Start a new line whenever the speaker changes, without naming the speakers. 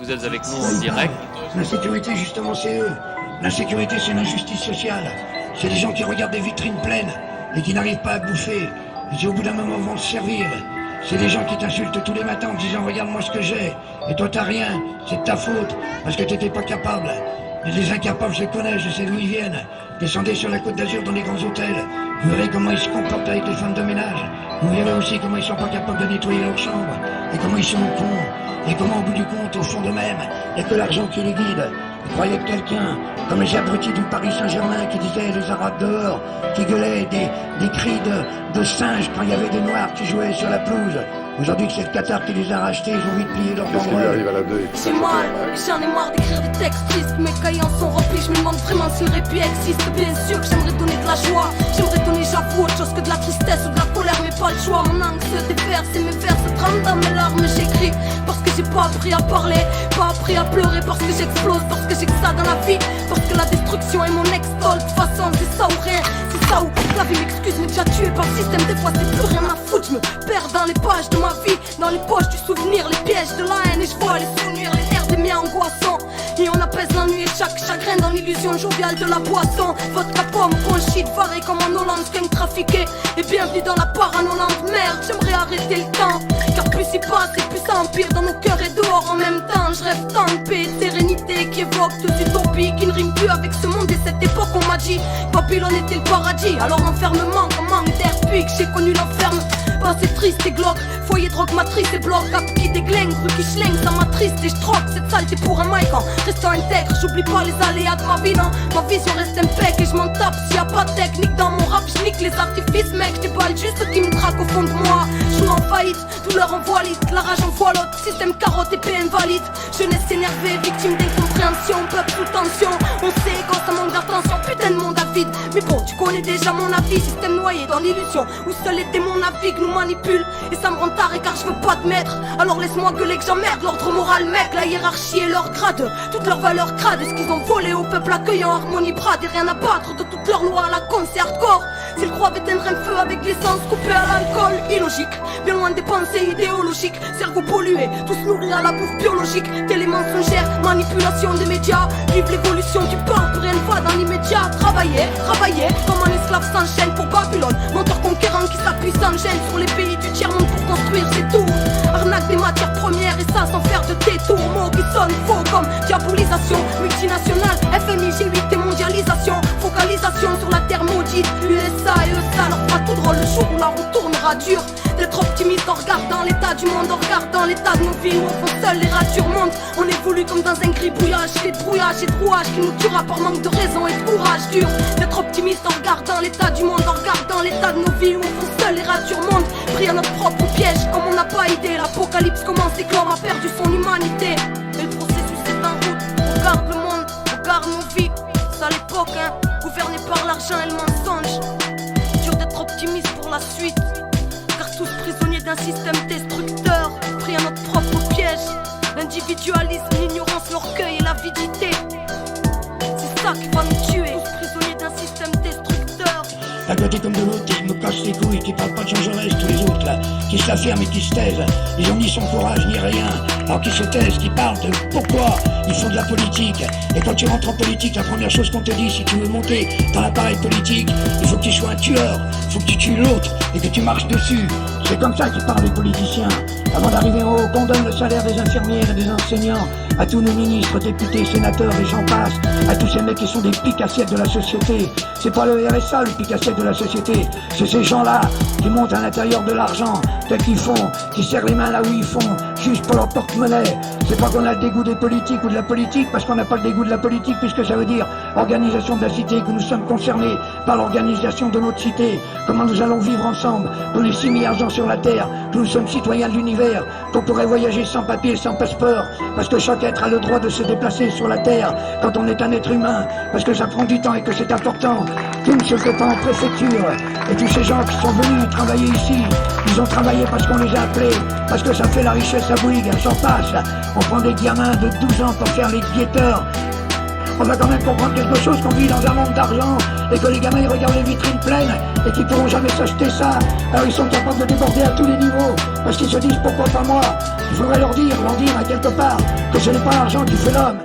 vous êtes avec nous en direct.
L'insécurité, justement, c'est eux. L'insécurité, c'est l'injustice sociale. C'est des gens qui regardent des vitrines pleines et qui n'arrivent pas à bouffer et qui, au bout d'un moment, vont se servir. C'est des gens qui t'insultent tous les matins en te disant « Regarde-moi ce que j'ai ». Et toi, t'as rien. C'est de ta faute parce que t'étais pas capable. Et les incapables, je les connais, je sais d'où ils viennent. Descendez sur la Côte d'Azur dans les grands hôtels. Vous verrez comment ils se comportent avec les femmes de ménage. Vous verrez aussi comment ils sont pas capables de nettoyer leur chambre. Et comment ils sont cons. Et comment, au bout du compte, au fond d'eux-mêmes, il n'y a que l'argent qui les guide. Ils croyaient que quelqu'un, comme les abrutis du Paris Saint-Germain qui disaient les Arabes dehors, qui gueulaient des cris de singes quand il y avait des Noirs qui jouaient sur la pelouse. Aujourd'hui que c'est le Qatar qui les a rachetés, ils ont envie de plier leurs banderoles.
J'ai mal, j'en ai marre d'écrire des textes tristes. Mes cahiers en sont remplis, je me demande vraiment si le répit existe. Bien sûr que j'aimerais donner de la joie, j'aimerais donner j'avoue autre chose que de la tristesse ou de la colère, mais pas le choix. Mon langue se déverse et mes vers se trempent dans mes larmes. J'écris parce que j'ai pas appris à parler, pas appris à pleurer, parce que j'explose, parce que j'ai que ça dans la vie, parce que la destruction est mon ex-tol. De toute façon c'est ça ou rien, c'est ça ou la vie m'excuse mais déjà tué par le système. Des fois c'est plus rien à foutre, je me perds dans les pages de ma vie, dans les poches du souvenir, les pièges de la haine. Et je vois les souvenirs, les airs des miens angoissants. Et on apaise l'ennui et chaque chagrin dans l'illusion joviale de la boisson. Vodka pomme, bronchite, varé comme en Hollande, skunk trafiqué. Et bienvenue dans la parano-lande. Merde, j'aimerais arrêter le temps, car plus il passe et plus ça empire dans nos cœurs et dehors en même temps. Je rêve tant de paix et de sérénité qui évoque toute utopie qui ne rime plus avec ce monde et cette époque. On m'a dit Babylone était le paradis, alors enfermement, comme manque d'air depuis que j'ai connu l'enferme. Passé triste et glauque, foyer drogue matrice et bloc, cap qui déglingue, rue qui schlingue, ça m'attriste et je troque cette saleté pour un mic en restant intègre. J'oublie pas les aléas de ma vie, non, ma vision reste impec et je m'en tape s'il y a pas de technique dans mon rap. Je nique les artifices, mec, je déballe juste ce qui me traque au fond de moi. Je suis en faillite, douleur en voie lite, la rage en voie l'autre, système carotte épée invalide. Jeunesse énervée, victime d'incompréhension, peuple sous tension. On sait quand ça manque d'attention, putain de monde avide. Mais bon, tu connais déjà mon avis, système noyé dans l'illusion où seuls les démons naviguent, nous manipulent. Et ça me rend taré car je veux pas admettre. Alors laisse-moi gueuler que j'emmerde l'ordre moral, mec. La hiérarchie et leur grade, toutes leurs valeurs crades. Est-ce qu'ils ont volé au peuple accueillant harmonie brade et rien à battre de toutes leurs lois à la con, c'est hardcore. S'ils croient éteindre un feu avec l'essence coupée à l'alcool, illogique, bien loin des pensées idéologiques. Cerveau pollué, tous nourris à la bouffe biologique. Télé mensongère, manipulation des médias. Vive l'évolution du peuple, rien ne va dans l'immédiat. Travailler, travailler, comme un esclave s'enchaîne pour Babylone. Menteur conquérant qui s'appuie sans gêne sur les pays du tiers-monde pour construire ses tours. Arnaque des matières premières et ça sans faire de détour. Mots qui sonnent faux comme diabolisation, multinationale, FMI, G8 et mondialisation. Focalisation sur la terre maudite, USA et eux ça leur fera tout drôle le jour où la roue tournera dur. D'être optimiste en regardant l'état du monde, en regardant l'état de nos vies où au fond seules les ratures montent. On évolue comme dans un gribouillage, les brouillages et trouages qui nous tuera par manque de raison et de courage dur. D'être optimiste en regardant l'état du monde, en regardant l'état de nos vies où au fond seules les ratures montent. Pris à notre propre piège, comme on n'a pas idée, l'apocalypse commence et que l'homme a perdu son humanité. Et le processus est en route, regarde le monde, regarde nos vies. C'est à l'époque, hein, gouverné par l'argent et le mensonge. Dur d'être optimiste pour la suite, car tous prisonniers d'un système destructeur, pris à notre propre piège. L'individualisme, l'ignorance, l'orgueil et l'avidité, c'est ça qui va nous tuer. Tous prisonniers d'un système destructeur.
D'un côté comme de l'autre, qui me casse les couilles, qui parlent pas de Jean Jaurès, tous les autres là, qui se l'affirment et qui se taisent. Ils ont ni son courage ni rien. Alors qu'ils se taisent, qui parlent de pourquoi ils font de la politique. Et quand tu rentres en politique, la première chose qu'on te dit, si tu veux monter dans l'appareil politique, il faut que tu sois un tueur, il faut que tu tues l'autre et que tu marches dessus. C'est comme ça qu'ils parlent les politiciens. Avant d'arriver en haut, qu'on donne le salaire des infirmières et des enseignants, à tous nos ministres, députés, sénateurs et j'en passe, à tous ces mecs qui sont des piques-assiettes de la société. C'est pas le RSA le pique-assiette de la société, c'est ces gens-là qui montent à l'intérieur de l'argent, tel qu'ils font, qui serrent les mains là où ils font, juste pour leur porte-monnaie. C'est pas qu'on a le dégoût des politiques ou de la politique, parce qu'on n'a pas le dégoût de la politique, puisque ça veut dire organisation de la cité, que nous sommes concernés par l'organisation de notre cité, comment nous allons vivre ensemble, pour les 6 milliards gens sur la Terre, que nous sommes citoyens de l'univers, qu'on pourrait voyager sans papier, sans passeport, parce que chaque être a le droit de se déplacer sur la Terre quand on est un être humain, parce que ça prend du temps et que c'est important. Tout ne se fait pas en préfecture. Et tous ces gens qui sont venus travailler ici, ils ont travaillé parce qu'on les a appelés, parce que ça fait la richesse à Bouygues, j'en passe. On prend des gamins de 12 ans pour faire les guetteurs. On va quand même comprendre quelque chose, qu'on vit dans un monde d'argent et que les gamins ils regardent les vitrines pleines et qu'ils pourront jamais s'acheter ça. Alors ils sont capables de déborder à tous les niveaux parce qu'ils se disent pourquoi pas moi. Il faudrait leur dire à quelque part que ce n'est pas l'argent qui fait l'homme,